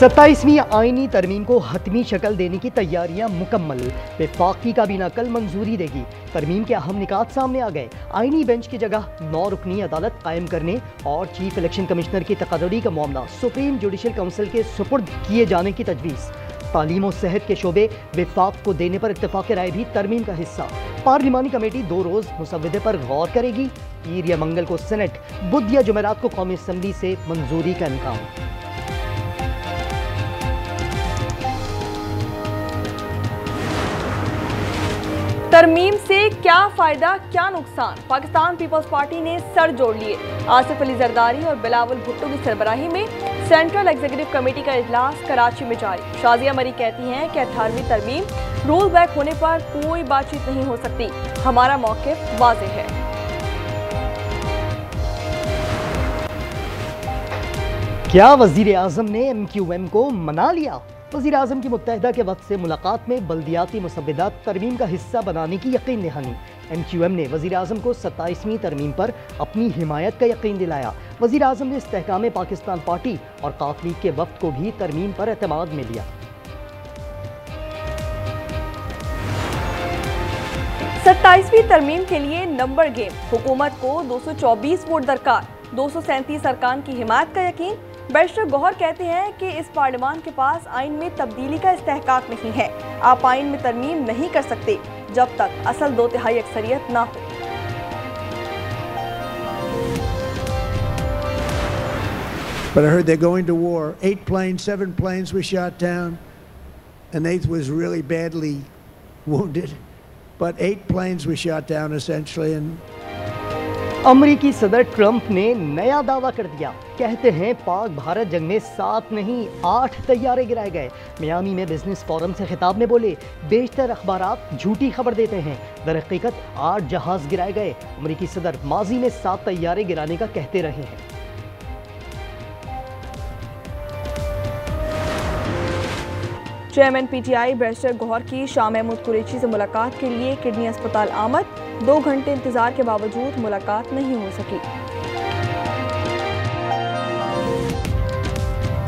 27वीं आईनी तरमीम को हतमी शक्ल देने की तैयारियां मुकम्मल। वफाकी काबीना कल मंजूरी देगी। तरमीम के अहम निकात सामने आ गए। आईनी बेंच की जगह 9 रुकनी अदालत कायम करने और चीफ इलेक्शन कमिश्नर की तकर्री का मामला सुप्रीम जुडिशल काउंसिल के सुपुर्द किए जाने की तजवीज़। तालीम और सेहत के शोबे वफाक को देने पर इत्तफाक राय भी तरमीम का हिस्सा। पार्लिमानी कमेटी 2 रोज़ मुसवदे पर गौर करेगी। पीर या मंगल को सेनेट, बुध या जुमेरात को कौमी असम्बली से मंजूरी का इम्कान। तरमीम से क्या फायदा क्या नुकसान, पाकिस्तान पीपल्स पार्टी ने सर जोड़ लिए। आसिफ अली जरदारी और बिलावल भुट्टो की सरबराही में सेंट्रल एग्जीक्यूटिव कमेटी का इजलास कराची में जारी। शाजिया मरी कहती हैं कि 18वीं तरमीम रोल बैक होने पर कोई बातचीत नहीं हो सकती। हमारा मौक़िफ़ वाज़ेह है। क्या वज़ीर आज़म ने MQM को मना लिया? वज़ीर आज़म की मुत्तहिदा के वक्त से मुलाकात में बल्दियाती मुसव्विदात तरमीम का हिस्सा बनाने की यकीन दहानी। MQM ने वज़ीर आज़म को 27वीं तरमीम पर अपनी हिमायत का यकीन दिलाया। वज़ीर आज़म ने इस्तेहकाम पाकिस्तान पार्टी और काफ लीग के वक्त को भी तरमीम पर एतमाद में लिया। 27वीं तरमीम के लिए नंबर गेम। हुकूमत को 224 वोट दरकार, 237 अरकान की हिमायत का यकीन। बैरिस्टर गौहर कहते हैं कि इस पार्लियामान के पास आइन में तब्दीली का इस्तेहकाक नहीं है। आप आइन में तरमीम नहीं कर सकते जब तक असल 2/3 अक्सरियत ना हो। But I heard they're going to war. 8 planes, 7 planes were shot down. An 8th was really badly wounded. But 8 planes were shot down essentially. And अमरीकी सदर ट्रंप ने नया दावा कर दिया। कहते हैं पाक भारत जंग में 7 नहीं 8 तैयारे गिराए गए। मियामी में बिजनेस फोरम से खिताब में बोले, बेशतर अखबारात झूठी खबर देते हैं। दरहकीकत 8 जहाज गिराए गए। अमरीकी सदर माजी में 7 तैयारे गिराने का कहते रहे हैं। चेयरमैन PTI बैरिस्टर गौहर की शाह महमूद कुरैशी से मुलाकात के लिए किडनी अस्पताल आमद। 2 घंटे इंतजार के बावजूद मुलाकात नहीं हो सकी।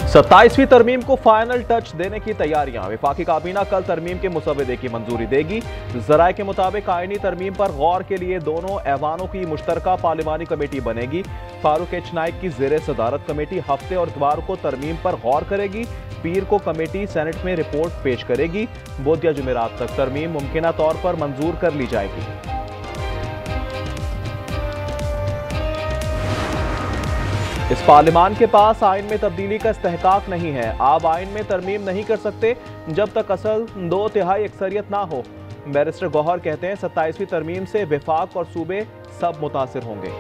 27वीं तरमीम को फाइनल टच देने की तैयारियां। वफाकी काबीना कल तरमीम के मुसवदे की मंजूरी देगी। जराये के मुताबिक आईनी तरमीम पर गौर के लिए दोनों ऐवानों की मुश्तरका पार्लिमानी कमेटी बनेगी। फारूक एच नाइक की ज़ेरे सदारत कमेटी हफ्ते और इतवार को तरमीम पर गौर करेगी। पीर को कमेटी सेनेट में रिपोर्ट पेश करेगी। बुध या जुमेरात तक तरमीम मुमकिना तौर पर मंजूर कर ली जाएगी। इस पार्लिमान के पास आइन में तब्दीली का इस्तेहकाक नहीं है। आप आइन में तरमीम नहीं कर सकते जब तक असल 2/3 अक्सरियत ना हो। बैरिस्टर गौहर कहते हैं 27वीं तरमीम से वफाक और सूबे सब मुतासिर होंगे।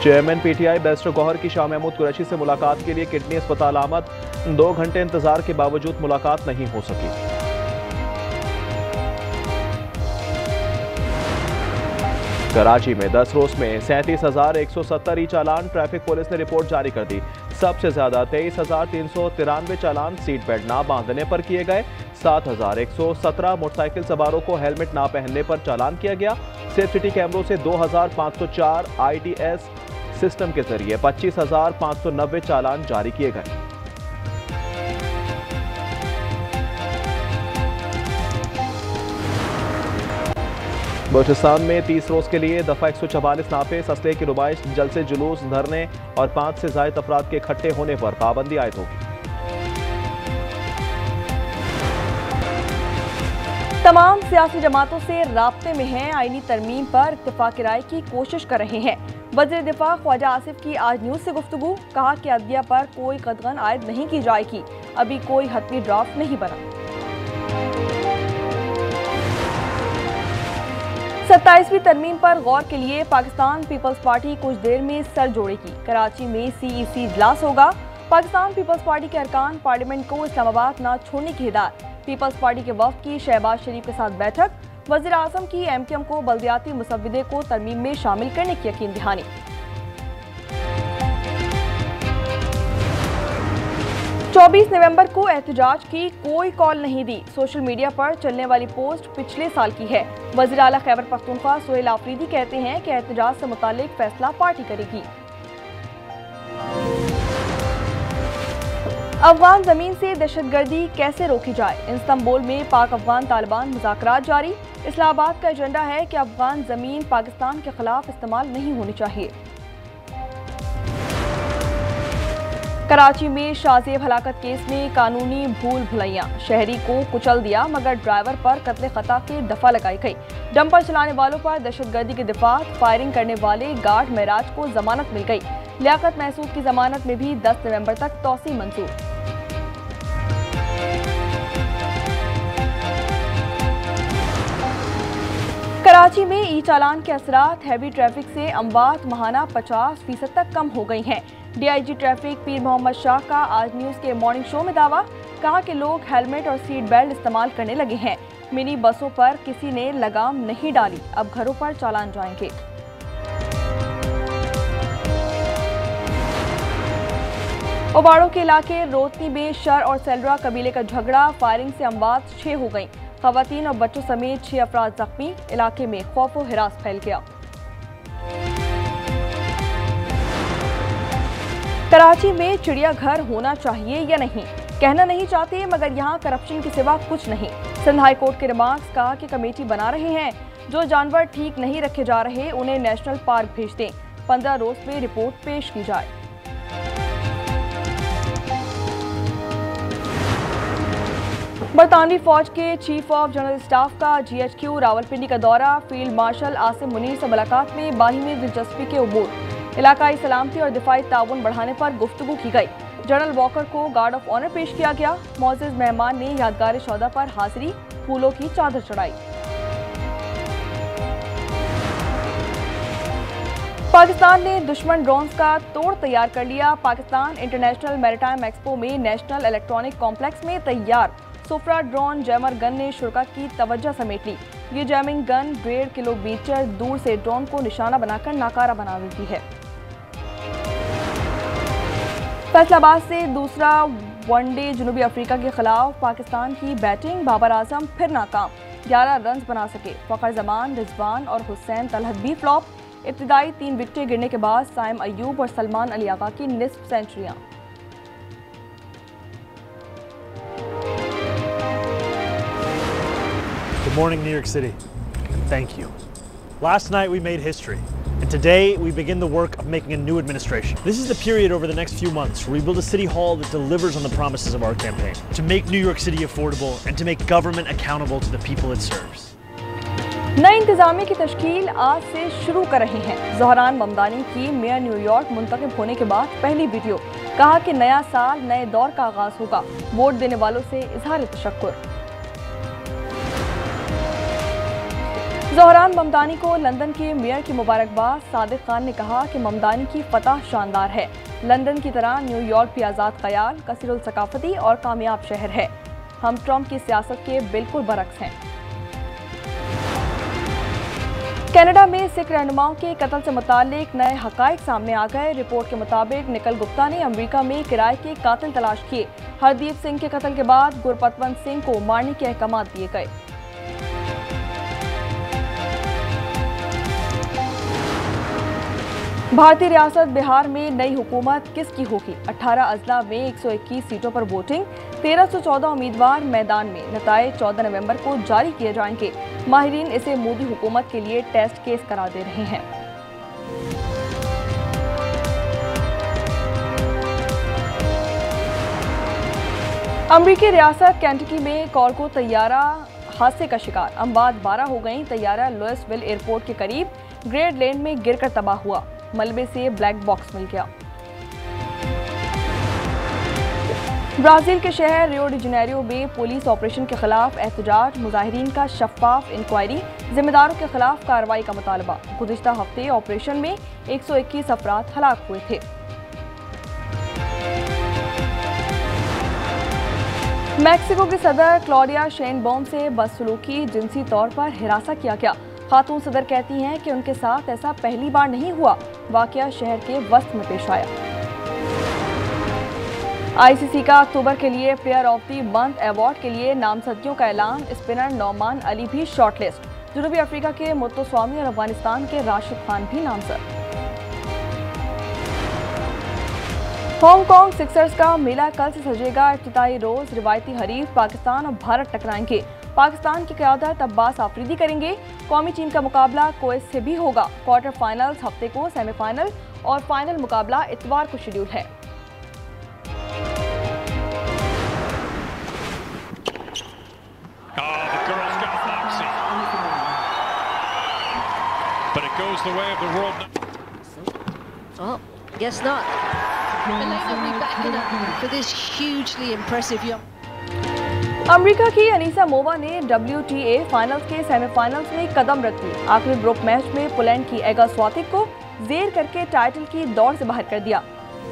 चेयरमैन PTI बैरिस्टर गौहर की शाह महमूद कुरैशी से मुलाकात के लिए किडनी अस्पताल आमद। 2 घंटे इंतजार के बावजूद मुलाकात नहीं हो सकी। कराची में 10 रोज में 37,170 ई चालान। ट्रैफिक पुलिस ने रिपोर्ट जारी कर दी। सबसे ज्यादा 23,393 चालान सीट बेल्ट ना बांधने पर किए गए। 7,117 मोटरसाइकिल सवारों को हेलमेट ना पहनने पर चालान किया गया। सेफ सिटी कैमरों से 2,504 ITS सिस्टम के जरिए 25,590 चालान जारी किए गए। बलूचिस्तान में 30 रोज के लिए दफा 144 नाफिज असले की नुमाइश, जलसे, जुलूस, धरने और 5 से ज्यादा अफराद के इकट्ठे होने पर पाबंदी आयद होगी। तमाम सियासी जमातों से राब्ते में हैं। आईनी तरमीम पर इत्तेफाक राय की कोशिश कर रहे हैं। वज़ीर दिफा ख्वाजा आसिफ की आज न्यूज़ से गुफ्तगू। कहा कि अदलिया पर कोई कदगन आयद नहीं की जाएगी। अभी कोई हतमी ड्राफ्ट नहीं बना। 27वीं तरमीम पर गौर के लिए पाकिस्तान पीपल्स पार्टी कुछ देर में सर जोड़ेगी। कराची में CEC इजलास होगा। पाकिस्तान पीपल्स पार्टी के अरकान पार्लियामेंट को इस्लामाबाद न छोड़ने की हिदायत। पीपल्स पार्टी के वफ्द की शहबाज शरीफ के साथ बैठक। वज़ीर आज़म की MQM को बल्दियाती मुसव्विदे को तरमीम में शामिल करने की यकीन दहानी। 24 नवंबर को एहतजाज की कोई कॉल नहीं दी। सोशल मीडिया पर चलने वाली पोस्ट पिछले साल की है। वज़ीर आला खैबर पख्तूनख्वा सुहेल आफरीदी कहते हैं कि एहतजाज से मुतालिक फैसला पार्टी करेगी। अफगान जमीन से दहशतगर्दी कैसे रोकी जाए, इस्तांबुल में पाक अफगान तालिबान मुज़ाकरात जारी। इस्लामाबाद का एजेंडा है कि अफगान जमीन पाकिस्तान के खिलाफ इस्तेमाल नहीं होनी चाहिए। कराची में शाहजेब हलाकत केस में कानूनी भूल भुलैया, शहरी को कुचल दिया मगर ड्राइवर पर कत्ले खता की दफा लगाई गई। डंपर चलाने वालों पर दहशतगर्दी के दिफात, फायरिंग करने वाले गार्ड महराज को जमानत मिल गई। लियाकत महसूद की जमानत में भी 10 नवंबर तक तौसी मंजूर। कराची में ई चालान के असरात, हैवी ट्रैफिक से अमवात महाना 50% तक कम हो गई हैं। डीआईजी ट्रैफिक पीर मोहम्मद शाह का आज न्यूज़ के मॉर्निंग शो में दावा, कहा कि लोग हेलमेट और सीट बेल्ट इस्तेमाल करने लगे हैं। मिनी बसों पर किसी ने लगाम नहीं डाली, अब घरों पर चालान जाएंगे। ओबाड़ों के इलाके रोतनी में शर और सेलरा कबीले का झगड़ा, फायरिंग से अमवात 6 हो गई। खवातीन और बच्चों समेत 6 अफराद जख्मी, इलाके में खौफ व हिरास फैल गया। कराची में चिड़ियाघर होना चाहिए या नहीं, कहना नहीं चाहते मगर यहाँ करप्शन के सिवा कुछ नहीं। सिंध हाई कोर्ट के रिमार्क्स, कहा कि कमेटी बना रहे हैं, जो जानवर ठीक नहीं रखे जा रहे उन्हें नेशनल पार्क भेज दें, 15 रोज में रिपोर्ट पेश की जाए। बरतानवी फौज के चीफ ऑफ जनरल स्टाफ का GHQ रावलपिंडी का दौरा, फील्ड मार्शल आसिम मुनीर से मुलाकात में बाहिमी दिलचस्पी के उमूर, इलाकाई सलामती और दिफाई ताउन बढ़ाने पर गुफ्तगू की गई। जनरल वॉकर को गार्ड ऑफ ऑनर पेश किया गया। मोअज़्ज़िज़ मेहमान ने यादगार शौदा पर हाजिरी, फूलों की चादर चढ़ाई। पाकिस्तान ने दुश्मन ड्रोन्स का तोड़ तैयार कर लिया। पाकिस्तान इंटरनेशनल मैरीटाइम एक्सपो में नेशनल इलेक्ट्रॉनिक कॉम्प्लेक्स में तैयार सोफ्रा ड्रोन जैमर गन ने शुरा की तवज्जो समेट ली। ये जैमिंग गन 1.5 किलोमीटर दूर से ड्रोन को निशाना बनाकर नाकारा बना देती है। फैसलाबाद से दूसरा वनडे जुनूबी अफ्रीका के खिलाफ पाकिस्तान की बैटिंग, बाबर आजम फिर नाकाम, 11 रन बना सके। फ़खर जमान, रिजवान और हुसैन तलहत भी फ्लॉप। इब्तिदाई 3 विकेटें गिरने के बाद साइम अयूब और सलमान अली आगा की निस्फ सेंचुरियां। Good morning, New York City, and thank you. Last night we made history, and today we begin the work of making a new administration. This is the period over the next few months where we build a city hall that delivers on the promises of our campaign, to make New York City affordable and to make government accountable to the people it serves. नई इंतजामिया की तश्कील आज से शुरू कर रहे हैं। ज़हरान ममदानी की मेयर न्यूयॉर्क मुंतखब होने के बाद पहली वीडियो, कहा कि नया साल नए दौर का आगाज होगा, वोट देने वालों से इजहार तशक्कुर। ज़हरान ममदानी को लंदन के मेयर की मुबारकबाद, सादिक खान ने कहा कि ममदानी की फतह शानदार है। लंदन की तरह न्यूयॉर्क भी आज़ाद ख्याल, कसीरुल सकाफती और कामयाब शहर है। हम ट्रंप की सियासत के बिल्कुल बरक्स हैं। कनाडा में सिख रहनुमाओं के कत्ल से मुताल्लिक नए हकाइक सामने आ गए। रिपोर्ट के मुताबिक निकल गुप्ता ने अमेरिका में किराए के कातिल तलाश किए। हरदीप सिंह के कत्ल के बाद गुरपतवंत सिंह को मारने के अहकाम दिए गए। भारतीय रियासत बिहार में नई हुकूमत किसकी होगी? 18 अजला में 121 सीटों पर वोटिंग, 1314 उम्मीदवार मैदान में। नताइज 14 नवंबर को जारी किए जाएंगे। माहिरीन इसे मोदी हुकूमत के लिए टेस्ट केस करार दे रहे हैं। अमरीकी रियासत केंटकी में कार्गो तैयारा हादसे का शिकार, अमवात 12 हो गई। तैयारा लुइसविल एयरपोर्ट के करीब ग्रेड लेन में गिरकर तबाह हुआ, मलबे से ब्लैक बॉक्स मिल गया। ब्राजील के शहर रियो डी जनेरियो में पुलिस ऑपरेशन के खिलाफ एहतजाज, मुजाहिरीन का शफाफ इंक्वायरी, जिम्मेदारों के खिलाफ कार्रवाई का मुतालबा। गुज़िश्ता हफ्ते ऑपरेशन में 121 अफराद हलाक हुए थे। मैक्सिको के सदर क्लॉडिया शेनबॉम से बदसलूकी, जिनसी तौर पर हिरासा किया गया। खातून सदर कहती हैं कि उनके साथ ऐसा पहली बार नहीं हुआ। वाकया शहर के वस्त में पेश आया। ICC का अक्टूबर के लिए player of the month award के लिए नामजदगियों का ऐलान। स्पिनर नौमान अली भी शॉर्टलिस्ट। जनूबी अफ्रीका के मुत्तस्वामी और अफगानिस्तान के राशिद खान भी नामजद। हांगकांग सिक्सर्स का मेला कल से सजेगा। इफ्तिताई रोज रिवायती हरीफ पाकिस्तान और भारत टकराएंगे। पाकिस्तान की क़यादत अब्बास आफरीदी करेंगे। कौमी टीम का मुकाबला कुवैत से भी होगा। क्वार्टर फाइनल्स हफ्ते को, सेमीफाइनल और फाइनल मुकाबला इतवार को शेड्यूल है। But it goes the way of the world. Oh, guess not. Elena will be backing up for this hugely impressive young. America की अनीसा मोवा ने WTA फाइनल्स के सेमीफाइनल्स में कदम रख दी। आखिरी ग्रुप मैच में पोलैंड की एगा स्वातिक को जेर करके टाइटल की दौड़ से बाहर कर दिया।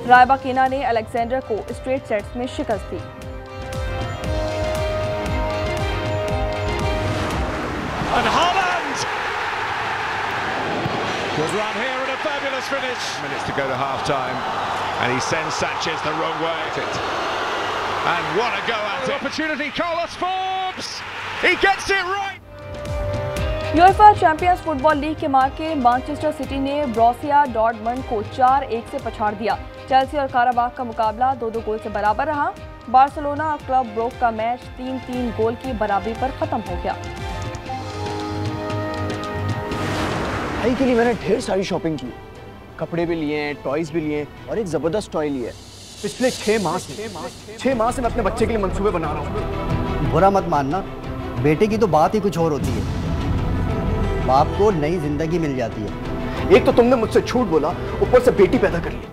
रायबाकिना ने अलेक्जेंडर को स्ट्रेट सेट्स में शिकस्त दी। And Haaland was run here and a fabulous finish. Minutes to go to half time, and he sends Sanchez the wrong way. And what a go at it! Opportunity, Carlos Forbes. He gets it right. UEFA champions football league के मार्के Manchester city ने ब्रोसिया Dortmund को 4-1 से पछाड़ दिया। Chelsea और काराबाग का मुकाबला 2-2 गोल से बराबर रहा। बार्सिलोना और क्लब ब्रूक का मैच 3-3 गोल की बराबरी पर खत्म हो गया। भाई के लिए मैंने ढेर सारी शॉपिंग की, कपड़े भी लिए हैं, टॉयज भी लिए हैं और एक जबरदस्त टॉय लिया है। पिछले 6 माह से मैं अपने बच्चे के लिए मंसूबे बना रहा हूँ। बुरा मत मानना, बेटे की तो बात ही कुछ और होती है। बाप को नई जिंदगी मिल जाती है। एक तो तुमने मुझसे झूठ बोला, ऊपर से बेटी पैदा कर ली।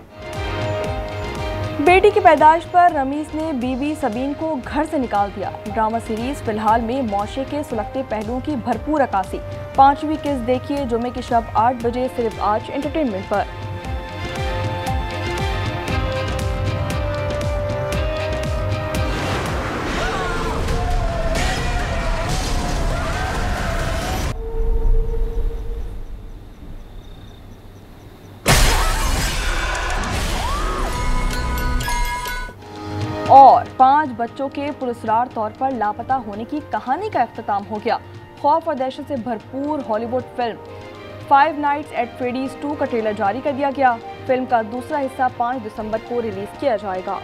बेटी की पैदाइश पर रमीज ने बीवी सबीन को घर से निकाल दिया। ड्रामा सीरीज फिलहाल में मौशे के सुलगते पहलुओं की भरपूर अक्कासी। 5वीं किस्त देखिए जुमे की शब 8 बजे सिर्फ आज एंटरटेनमेंट पर। और 5 बच्चों के पुरस्कार तौर पर लापता होने की कहानी का इख्तिताम हो गया। खौफ और दहशत से भरपूर Hollywood film 5 nights at Freddy's 2 का ट्रेलर जारी कर दिया गया। फिल्म का दूसरा हिस्सा 5 दिसंबर को रिलीज किया जाएगा।